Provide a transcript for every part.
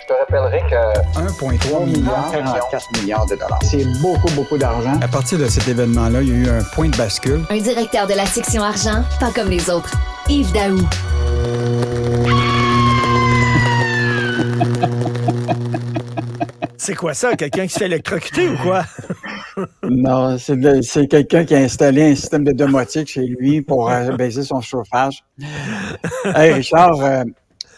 Je te rappellerai que 1,3 milliard, 44 milliards de dollars. c'est beaucoup, beaucoup d'argent. À partir de cet événement-là, il y a eu un point de bascule. Un directeur de la section argent, pas comme les autres. Yves Daou. C'est quoi ça? Quelqu'un qui se fait électrocuter ou quoi? Non, c'est quelqu'un qui a installé un système de domotique chez lui pour baisser son chauffage. Hey, Richard,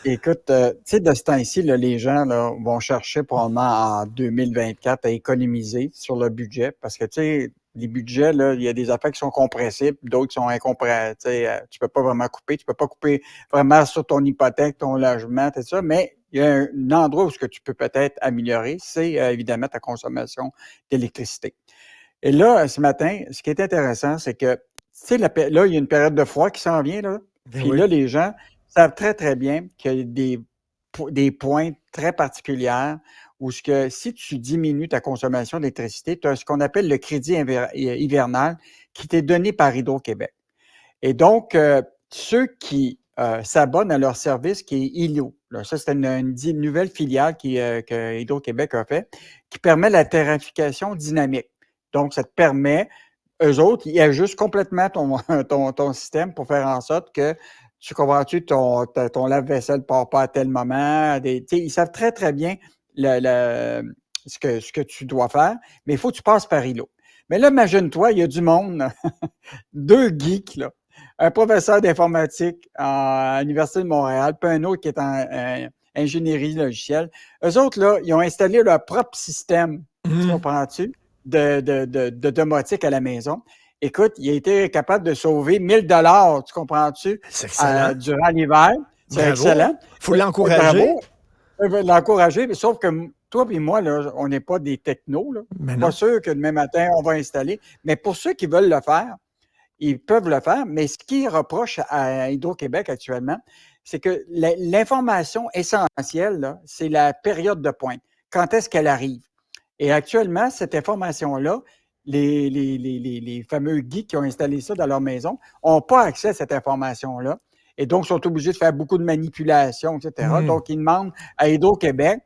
écoute, tu sais, de ce temps-ci, là, les gens là, vont chercher probablement en 2024 à économiser sur le budget parce que, tu sais, les budgets, là, il y a des affaires qui sont compressibles, d'autres qui sont incompressibles. Tu peux pas vraiment couper, tu peux pas couper vraiment sur ton hypothèque, ton logement, tout ça, mais il y a un endroit où ce que tu peux peut-être améliorer, c'est évidemment ta consommation d'électricité. Et là, ce matin, ce qui est intéressant, c'est que, tu sais, là, il y a une période de froid qui s'en vient, là. Puis Oui. là, les gens savent très, très bien qu'il y a des points très particulières où ce que si tu diminues ta consommation d'électricité, tu as ce qu'on appelle le crédit hivernal qui t'est donné par Hydro-Québec. Et donc, ceux qui s'abonnent à leur service qui est ILO, là, ça, c'est une nouvelle filiale que Hydro-Québec a fait, qui permet la tarification dynamique. Donc, ça te permet, eux autres, ils ajustent complètement ton système pour faire en sorte que, tu comprends-tu, ton lave-vaisselle ne part pas à tel moment. Ils savent très, très bien ce que tu dois faire, mais il faut que tu passes par ILO. Mais là, imagine-toi, il y a du monde, deux geeks, là, un professeur d'informatique à l'Université de Montréal, puis un autre qui est en ingénierie logicielle. Eux autres, là, ils ont installé leur propre système, tu comprends-tu, de domotique à la maison. Écoute, il a été capable de sauver 1 000 $, tu comprends-tu, C'est excellent. durant l'hiver. C'est Bravo. excellent. Faut l'encourager. Bravo. On veut l'encourager, mais sauf que toi et moi, là, on n'est pas des technos. Là. Mais Pas non. sûr que demain matin, on va installer. Mais pour ceux qui veulent le faire, ils peuvent le faire. Mais ce qu'ils reprochent à Hydro-Québec actuellement, c'est que l'information essentielle, là, c'est la période de pointe. Quand est-ce qu'elle arrive? Et actuellement, cette information-là, les fameux geeks qui ont installé ça dans leur maison n'ont pas accès à cette information-là. Et donc, sont obligés de faire beaucoup de manipulations, etc. Donc, ils demandent à Hydro-Québec,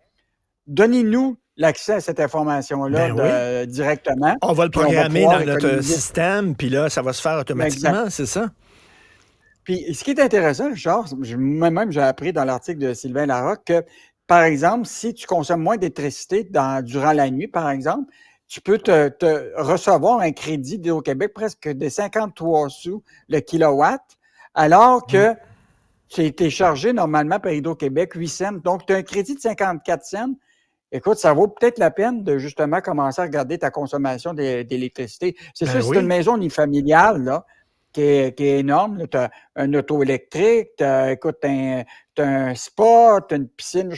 donnez-nous l'accès à cette information-là directement. On va le puis on va programmer pouvoir dans notre économiser. système, puis là, ça va se faire automatiquement, c'est ça? Puis, ce qui est intéressant, Richard, moi-même, j'ai appris dans l'article de Sylvain Larocque que, par exemple, si tu consommes moins d'électricité durant la nuit, par exemple, tu peux te recevoir un crédit d'Hydro-Québec presque de 53 sous le kilowatt, alors que tu as été chargé normalement par Hydro-Québec 8 cents. Donc, tu as un crédit de 54 cents. Écoute, ça vaut peut-être la peine de justement commencer à regarder ta consommation d'électricité. C'est sûr, c'est une maison unifamiliale, là, qui est énorme. Tu as un auto électrique, écoute, t'as un spa, tu as une piscine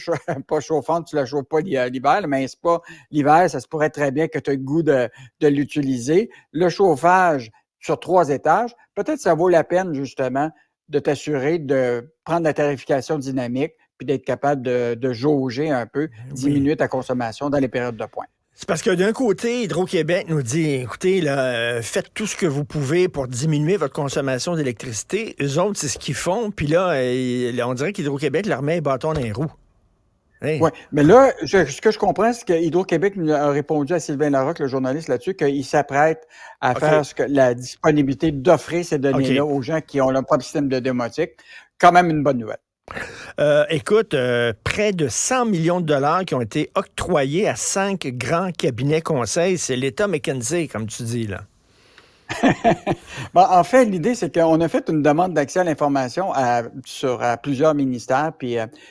pas chauffante, tu ne la chauffes pas l'hiver, mais un spa, l'hiver, ça se pourrait très bien que tu aies le goût de l'utiliser. Le chauffage sur 3 étages, peut-être ça vaut la peine, justement, de t'assurer de prendre la tarification dynamique puis d'être capable de jauger un peu, diminuer ta consommation dans les périodes de pointe. C'est parce que d'un côté, Hydro-Québec nous dit, écoutez, là, faites tout ce que vous pouvez pour diminuer votre consommation d'électricité. Eux autres, c'est ce qu'ils font. Puis là, on dirait qu'Hydro-Québec leur met un bâton dans les roues. Hey. Oui, mais là, ce que je comprends, c'est que Hydro-Québec a répondu à Sylvain Larocque, le journaliste, là-dessus, qu'il s'apprête à faire la disponibilité d'offrir ces données-là aux gens qui ont leur propre système de domotique. Quand même une bonne nouvelle. Écoute, près de 100 millions de dollars qui ont été octroyés à 5 grands cabinets conseils. C'est l'État McKinsey, comme tu dis, là. En fait, l'idée, c'est qu'on a fait une demande d'accès à l'information à plusieurs ministères.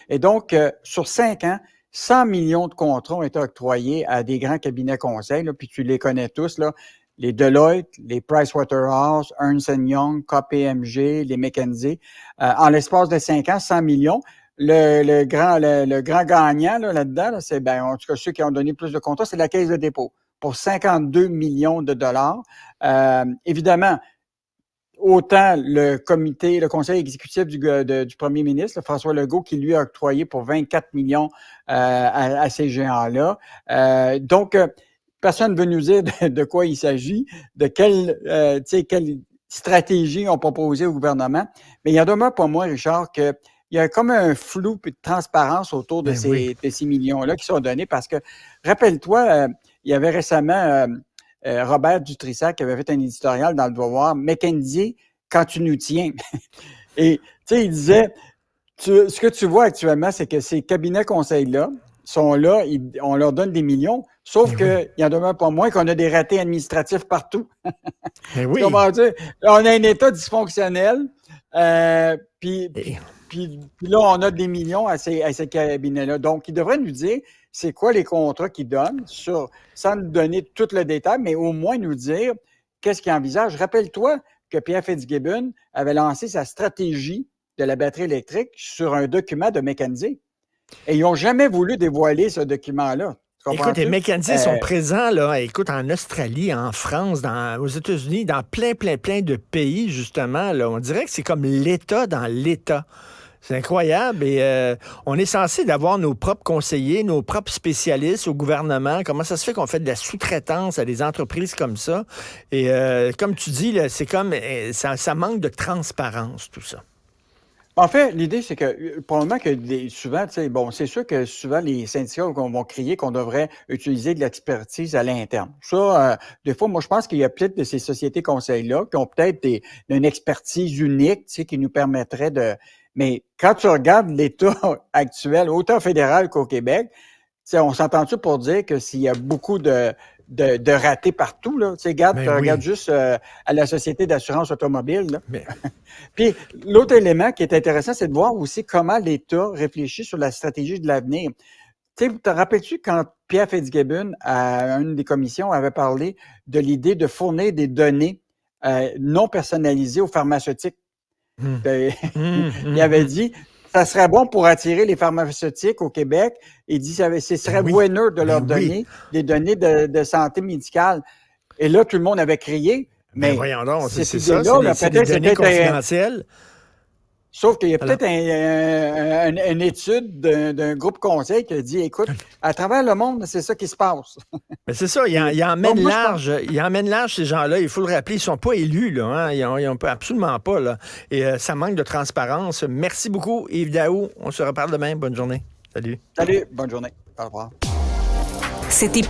Et donc, sur 5 ans, 100 millions de contrats ont été octroyés à des grands cabinets conseils. Là, puis tu les connais tous, là, les Deloitte, les Pricewaterhouse, Ernst Young, KPMG, les McKinsey. En l'espace de 5 ans, 100 millions. Le grand gagnant là-dedans, c'est en tout cas ceux qui ont donné plus de contrats, c'est la Caisse de dépôt pour 52 millions de dollars. Évidemment, autant le conseil exécutif du premier ministre, François Legault, qui lui a octroyé pour 24 millions à ces géants-là. Donc, personne ne veut nous dire de quoi il s'agit, de quelle stratégie ont proposé au gouvernement. Mais il y en demeure pour moi, Richard, que il y a comme un flou et de transparence autour de ces millions-là qui sont donnés parce que, rappelle-toi, il y avait récemment Robert Dutrissac qui avait fait un éditorial dans Le Devoir, McKinsey, quand tu nous tiens. Et, tu sais, il disait, ce que tu vois actuellement, c'est que ces cabinets conseils-là sont là, on leur donne des millions, sauf qu'il y en demeure pas moins qu'on a des ratés administratifs partout. Comment dire? On a un État dysfonctionnel, puis là, on a des millions à ces cabinets-là. Donc, ils devraient nous dire c'est quoi les contrats qu'ils donnent, sans nous donner tout le détail, mais au moins nous dire qu'est-ce qu'ils envisagent. Rappelle-toi que Pierre Fitzgibbon avait lancé sa stratégie de la batterie électrique sur un document de McKinsey. Et ils n'ont jamais voulu dévoiler ce document-là. Écoute, les McKinsey sont présents, là, écoute, en Australie, en France, aux États-Unis, dans plein de pays, justement. Là. On dirait que c'est comme l'État dans l'État. C'est incroyable. Et on est censé d'avoir nos propres conseillers, nos propres spécialistes au gouvernement. Comment ça se fait qu'on fait de la sous-traitance à des entreprises comme ça? Et comme tu dis, là, c'est comme ça manque de transparence, tout ça. En fait, l'idée, c'est que probablement que souvent, tu sais, bon, c'est sûr que souvent les syndicats vont crier qu'on devrait utiliser de l'expertise à l'interne. Ça, des fois, moi, je pense qu'il y a peut-être de ces sociétés conseils-là qui ont peut-être une expertise unique, tu sais, qui nous permettrait de... Mais quand tu regardes l'État actuel, autant fédéral qu'au Québec, tu sais, on s'entend-tu pour dire que s'il y a beaucoup de ratés partout, là. Tu sais, regarde juste à la Société d'assurance automobile, là. Puis, l'autre élément qui est intéressant, c'est de voir aussi comment l'État réfléchit sur la stratégie de l'avenir. Tu sais, te rappelles-tu quand Pierre Fitzgibbon, à une des commissions, avait parlé de l'idée de fournir des données non personnalisées aux pharmaceutiques? Il avait dit... Ça serait bon pour attirer les pharmaceutiques au Québec. Il dit que ce serait winner de leur donner des données de santé médicale. Et là, tout le monde avait crié. Mais voyons donc, c'est ça, c'est des données confidentielles. Sauf qu'il y a peut-être une étude d'un groupe conseil qui a dit, écoute, à travers le monde, c'est ça qui se passe. Mais c'est ça, il emmène large ces gens-là. Il faut le rappeler, ils ne sont pas élus, là, hein? Ils n'ont absolument pas. Là. Et ça manque de transparence. Merci beaucoup, Yves Daou. On se reparle demain. Bonne journée. Salut. Salut, bonne journée. Au revoir. C'était